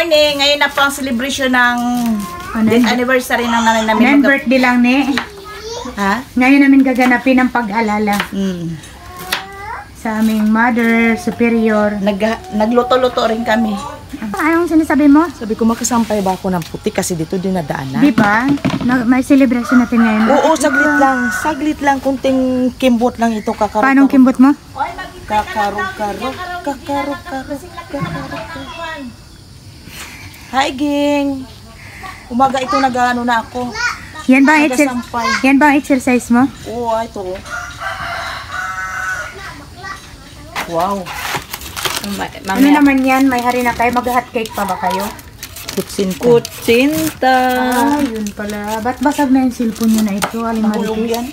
morning! Ngayon na po ang celebration ng anniversary ng nanay namin. Birthday lang ni. Ha? Ngayon namin gaganapin ang pag-alala. Sa aming mother, superior. Nagluto-luto rin kami. Anong sinasabi mo? Sabi ko, makasampay ba ako ng puti kasi dito dinadaanan? Di ba? May celebration natin ngayon. Oo, saglit lang. Saglit lang. Kunting kimbot lang ito. Paano kimbot mo? Kakarog-karog. Hi, Ging. Umaga ito nag-ano na ako. Yan ba ang exercise mo? Oo, ito. Wow. Ano naman yan? May hari na kayo? Mag-hot cake pa ba kayo? Kutsinta. Ah, yun pala. Ba't basag na yung cellphone nyo na ito? Aling Mahulog Marites? yan.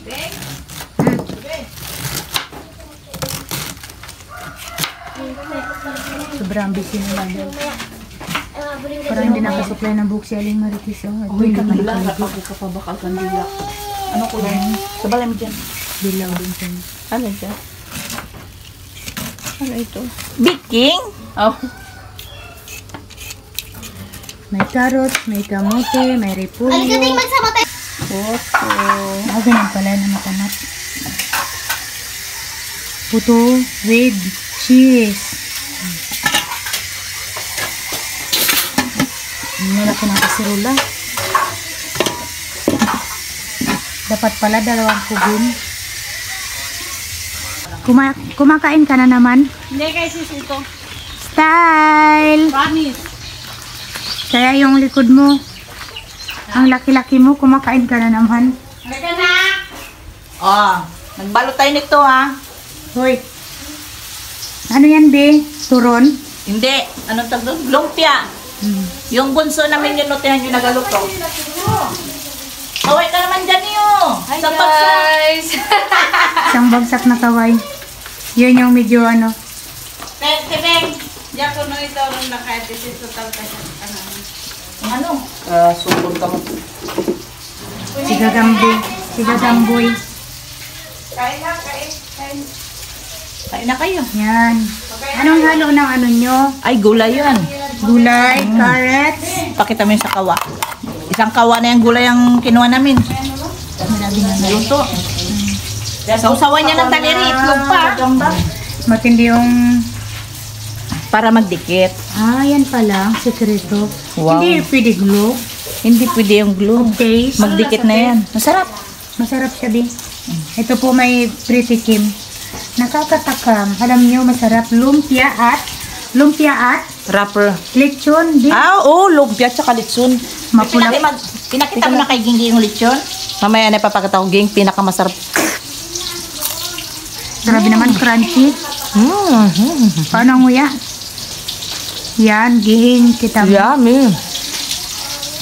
Sobrang busy nila daw. Parang hindi nakasupply ng book si Aling Marites. Uy, kandila. Napagod ka pa bakal kandila. Ano ko yan? Sabala mo dyan. Bilaw din siya. Ano dyan? Ano ito? Baking? Oh. May carrot, may kamote, may repolyo. Opo. Ganyan pala na matamat. Puto with cheese. Malaki ng kasirula. Dapat pala 2 kubin. Kumakain ka na naman? Hindi kasi ito. Style! Promise. Kaya yung likod mo, ang laki-laki mo, kumakain ka na naman. Halika na! Oh, nagbalot tayo nito ha. Hoy! Ano yan, be? Turon? Hindi. Anong tawag doon? Lumpia. Yung bunso namin yung notihan yung nagaluto. Kaway ka naman dyan yun. Hi guys! Isang bagsak na kaway. Yun yung medyo ano. Tebeng! Diyan ko nung ito nung naka-edit total kasi ano? Sukod ka mo. Si Gagamboy. Kain na, kain. Kain na kayo. Yan. Anong halo ng ano nyo? Ay, gulay yun. Gulay, carrots. Pakita mo yung sa kawa. Isang kawa na yung gulay ang kinuha namin. Marami na na. Luto. Sausawan niya ng taliri, itlog pa. Matindi yung... Para magdikit. Ah, yan pala. Sekreto. Wow. Hindi pwede glue. Hindi pwede yung glue. Taste. Magdikit na yan. Masarap. Masarap siya, be. Ito po may pretty Kim. Nakakatakam. Alam nyo, masarap. Lumpia at Wrapper. lechon. Di. Lumpia tsaka litsun. Mapula. Pinakita mo na kay Gingging yung litsun? Mamaya na ipapakita ko, Ging. Pinakamasarap. Grabe naman, crunchy. Paano nguya? Yan, gihing kita. Yummy.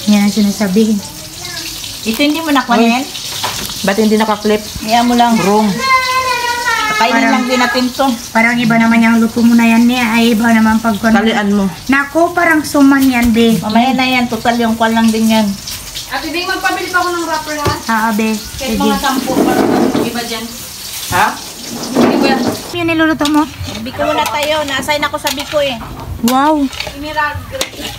Yan ang sinasabihin. Ito hindi mo nakuha yan? Ba't hindi nakaklip? Kaya mo lang. Wrong. Kainin lang din natin to. Parang iba naman yung luto mo na yan niya. Ay, iba naman pagkuhan. Kalian mo. Naku, parang suman yan, be. Mamaya na yan. Total yung kwan lang din yan. Ate Ding, magpabili pa ako ng wrapper ha? Be. Kahit Sige. mga 10 para iba dyan. Ha? Hindi ko yan. Yung niluluto mo? Biko muna tayo. Na-assign ako sa Biko eh. Wow.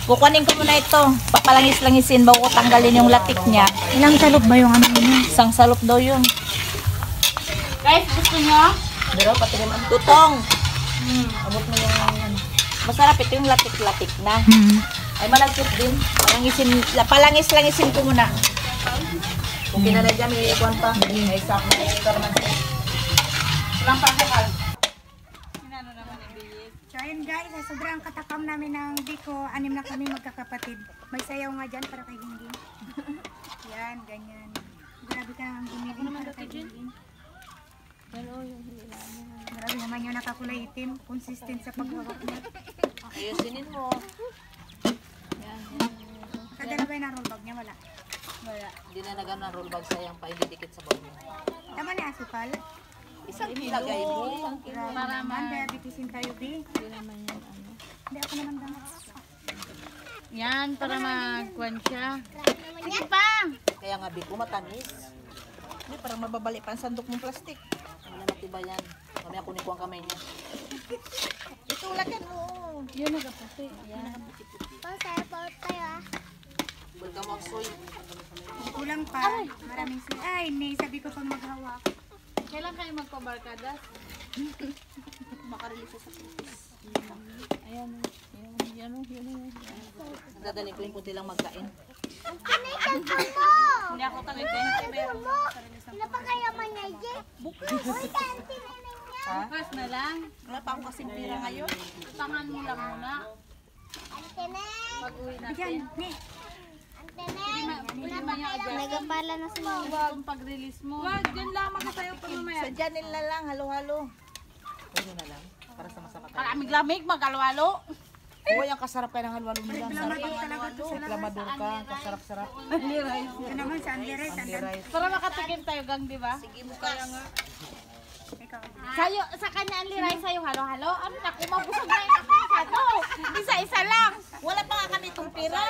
Kukunin ko muna ito. Papalangis-langisin bago ko tanggalin yung latik niya. Ilang salop ba yung ano niya? Isang salop daw yun. Guys, gusto nyo? Pero pati naman. Tutong! Abot mo yung... Masarap ito yung latik-latik na. Ay malagkit din. Palangis-langisin ko muna. Kung kinalagyan, may ikuan pa. May sak na extra naman. Walang pasakal. So ayun guys, sobrang katakam namin ng Biko. 6 na kami magkakapatid. May sayaw nga dyan para kay Gingging. Yan, ganyan. Grabe ka naman bumili para kay Gingging. Grabe naman yung nakakulay itim. Consistent sa paghawak mo. Ayusinin mo. Kadala ba yung roll bag niya? Wala. Hindi na nagano ang roll bag sayang pa. Hindi dikit sa bag mo. Tama na asukal. Isang ilagay mo. Para naman, diabetisin tayo, B. Hindi naman yan, ano. Hindi ako naman damat. Yan, para magkuhan siya. Sige pa! Kaya nga, Biko, matamis. Hindi, parang mababali pa ang sandok mong plastic. Ano na matiba yan. Mamaya kunin ko ang kamay niya. Ito, lagyan mo. Yun, nagaputi. Yan. Pasap. Kulang pa. Maraming sila. Ay, sabi ko pang maghawak. Kailan kayo magpabarkadas? Makarelisa sa kritis. Ayan. Dadalhin ko yung puti lang magkain. Hindi ako tanong kayo. Bukas na lang. Wala pa akong kasing pira ngayon. Utangan mo lang muna. Pag-uwi natin. Diyan, ni. Pwede ba niya adjust? Nagapala na sila. Kung pag-release mo. Wag, dyan lang magkatayo pa mamaya. Sa dyan nila lang, halo-halo. Pwede na lang. Para sama-sama tayo. Kalamig-lamig, mag-alwalo. Oo, yung kasarap kayo ng halo-halo nila. Ang sarap Reklamador talaga to sa labas. reklamador ka. Kasarap-sarap. Ito naman sa Anderes. Hindi rice. Para makatikim tayo, gang, di ba? Sige mo kaya nga. Ikaw. Sayo, sa kanya ang liray sa'yo, halo-halo. Ano na, kumabusog na yung ako masyado. Isa-isa lang. Wala pa nga kami itong pira.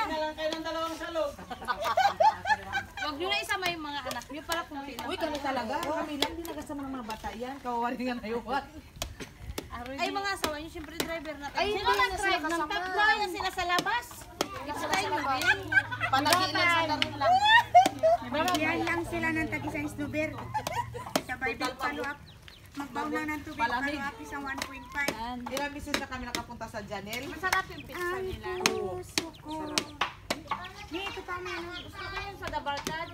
Huwag nyo na isama yung mga anak nyo para kung sino. Uy, kami talaga. Kami lang, di nagasama ng mga bata yan. Kawawari nga na yun. Ay, mga asawa nyo, syempre driver na. Ay, sino nag-drive ng tatlo? Yan sila sa labas. Ikaw tayo na din. Panagilan sa darin lang. Bigyan lang sila ng tag-isang snowber. Sabay din follow-up. Magbaw na ng tubig. Follow-up isang 1.5. Ilang bisis na kami nakapunta sa Janel. Masarap yung pizza Ang nila. puso ko. Ni, ito pa na. Gusto ko yung sa Dabarkad.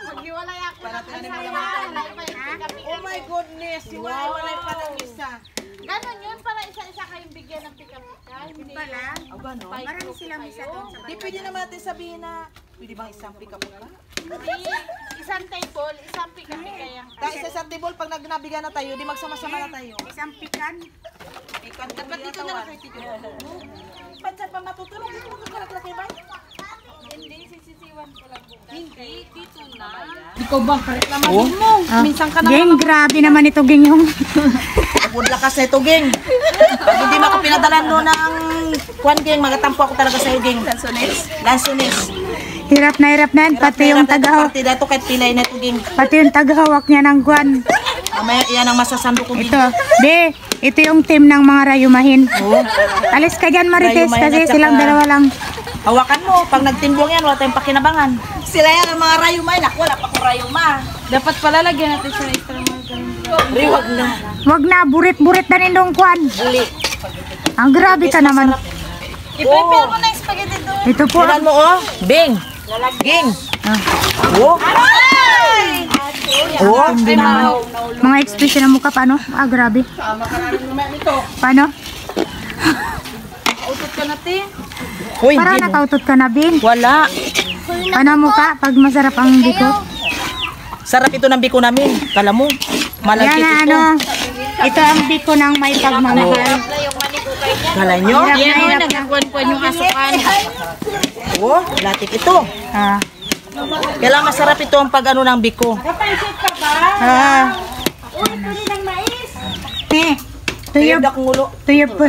Maghiwalay ako. Para tinanim mo Ay, lang sayang. ako. Wala pa yung pick-up. Oh my goodness! Iwalay pa ng isa. Ganon yun, para isa-isa kayong bigyan ng pick-up. Hindi Pala. O gano'n? Marami silang isa doon sa Di pwede naman natin sabihin na pwede bang isang pick up ka? Hindi. Isang table, isang pick-up kaya. Dahil sa isang table, pag nagnabigan na tayo, di magsama-sama na tayo. isang pikan. Ikan ka ba't dito na lang kayo tito? Ba't saan pa matutulog? Dito mo ka lang kay Bay? Hindi, sisisiwan ko lang bukas. Hindi, dito na. Geng, grabe naman ito, Geng, yung Pagod lakas na ito, geng. Pag hindi mo ako pinadalan doon ng kwan, geng, magatampo ako talaga sa'yo, geng. Lansones. hirap na yan. Pati yung tagahawak. Partida ito kahit pilay na ito, geng. Pati yung tagahawak niya ng guwan. Mamaya, yan ang masasando ko, geng. Ito. Be, ito yung team ng mga rayumahin. Alis ka dyan, Marites, Rayumahin kasi at saka- silang dalawa lang. Hawakan mo, pag nagtimbong yan, wala tayong pakinabangan. Sila yan ang mga rayuma, ako wala pa akong rayuma. Dapat pala lagyan natin sa extra mga Riwag na. Wag na, burit-burit na nindong kwan. Buli. Ang grabe ka naman. I-prepare mo na yung spaghetti doon. Ito po. Tingnan mo, oh. Bing. Ging. Oh. Oh. Mga expression ng mukha, paano? Ah, grabe. Paano? Utot ka natin. Uy, Parang hindi mo. nakautot ka na, Bin. Wala. Paano ang mukha pag masarap ang biko? Sarap ito ng biko namin. Kala mo, malagkit Yan na, ito. ano. Ito ang biko ng may pagmamahal. Kala nyo? Hirap na, Yan o, hirap na. nagkuhan-kuhan yung asukan. Oh, latik ito. Ah. Kailangan masarap ito ang pag ano ng biko. Ah. Eh, Tuyod tuyop. akong ulo. Tuyop pa.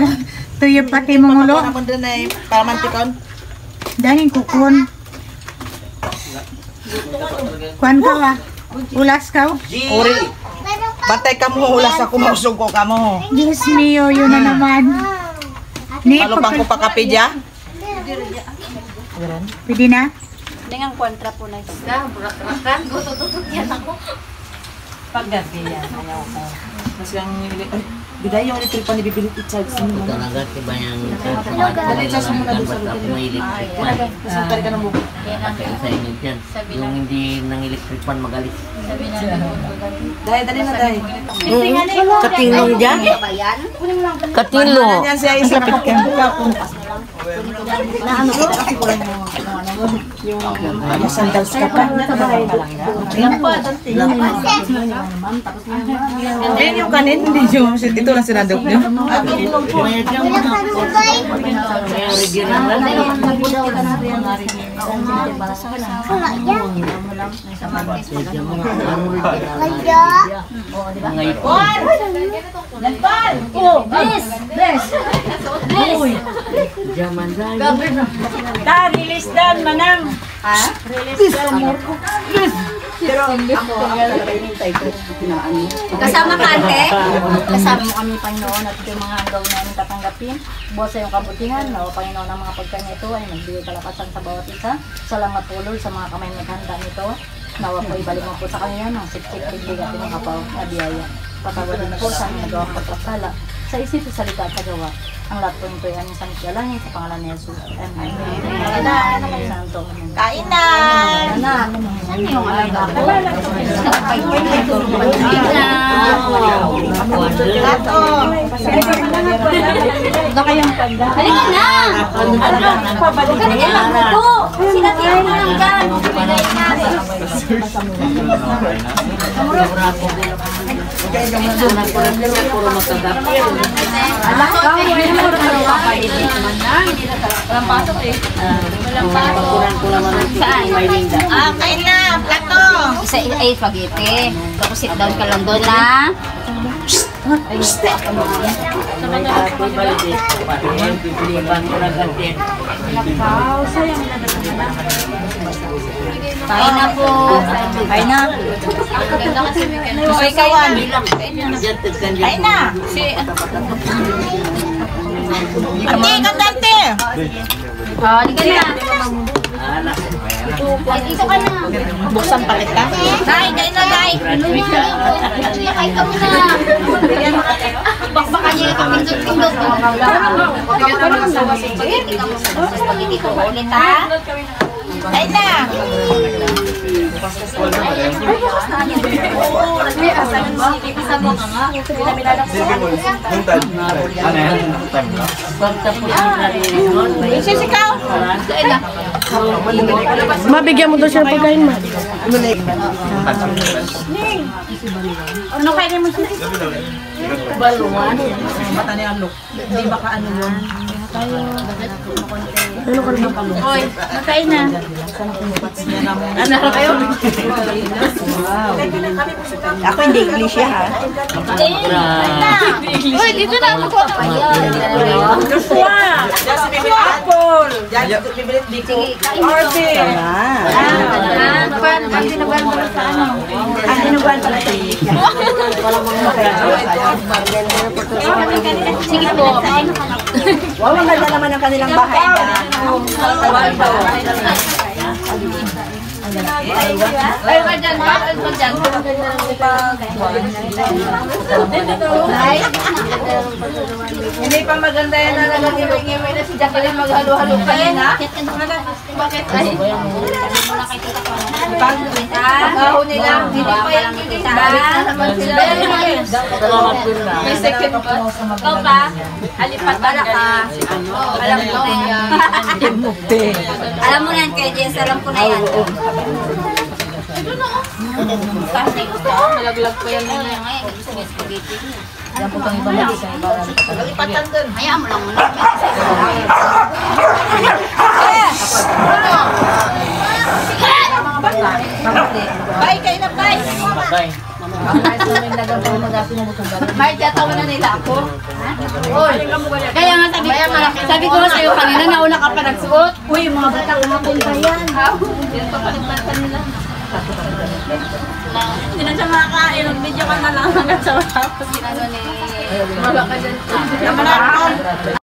Tuyop pati mong ulo. Naman din na paramantikon. Danin kukun. Kuan ka ba? Ulas ka? Uri. Bantay ka mo, ulas ako, mausog ko ka mo. Diyos mio, yun na naman. Ni, Palupang ko pa kape dya. pwede na? Dengan kontra po na isda. Burakan. Gutututot yan ako. Paggabi yan, ayaw ko. Kasi ang biday yung electric pan ibibili i-charge mo. Talaga diba yung Dali-charge mo na doon sa dapat may electric fan. Santari ka ng buko. Kasi sa inyo dyan. Yung hindi ng electric fan magalis. Dali na, dali. Katinglong dyan? Katinglong. Yan siya isa lapit ka. Yung sandals ka pa. Yan yung kanin, hindi yung ito lang sinandok niyo. May original na. Mga ipon. Jaman dahil. Release dan manang. Ha? Release dan. Pero ako talaga hinintay ko. Kasama ka, ante? Kasama mo kami, Panginoon, at yung mga hanggaw namin tatanggapin. Buwas sa iyong kabutihan, na Panginoon, ang mga pagkain ito ay magbigay kalakasan sa bawat isa. Salamat tulol sa mga kamay na handa nito. Nawa po ibalik mo po sa kanila ng sip-sip, bigat ng kapaw na biyaya. Patawarin po sa aming nagawang pagkakala sa isip, sa salita at sa gawa. Ang lahat po nito ay aming sanitialangin sa pangalan ni Jesus. Amen. Santo. Kain na! Ano yung alaga ko? Ito kayong panda. Halika na! Halika na ito! Sinatihan mo lang dyan! Bigay natin. Walang pasok eh. Walang pasok. Saan? Kain na! Plato! Isa ay spaghetti. Tapos sit down ka lang doon na. Kain na po. Kain na. Okay, kain na. Kain na. Ate, kandante. Halika na. Dito ka na. Buksan palit ka. Kain na, kain. Kain ka muna. Bakbakan niya ito. Pindot. Spaghetti ko ulit, ha? Kain na. Sisikaw. Mabigyan mo daw siya ng pagkain mo. Ano kainin mo siya? Baluan. Mata niya look. Hindi baka ano yun. Oy, makain na. Ano kayo? Ako hindi English siya ha. Uy, dito na ako. Apple! Yan, bibilit dito. Orbe! Dinuguan pala sa Sige po. Wow, ang ganda naman ang kanilang bahay. Ay, ka dyan ba? Ay, ka dyan. Hindi pa maganda yan na nag-iway na si Jacqueline maghalo-halo ka yan, ha? Bakit? Ay, pag-ahon nila, hindi pa yan kita. Balik na naman sila. May second pa. Ikaw pa? Alipat ka na ka. Alam ko na yan. Alam mo na yan kay Jess, alam ko na yan. Plastic gusto ko. Malaglag pa yan na yan. Gusto niya spaghetti. Yan po kang ibang mag-isa. Alipatan dun. Hayaan mo lang muna. Bye, kayo na, bye. May tatawa na nila ako. Oy, kaya nga sabi ko sa'yo kanina, nauna ka pa nagsuot. Uy, mga bata, umapon pa yan. Yan pa paligpatan nila. Hindi na siya makakain. Mag-video ka na lang hanggang sa matapos. Wala ka dyan.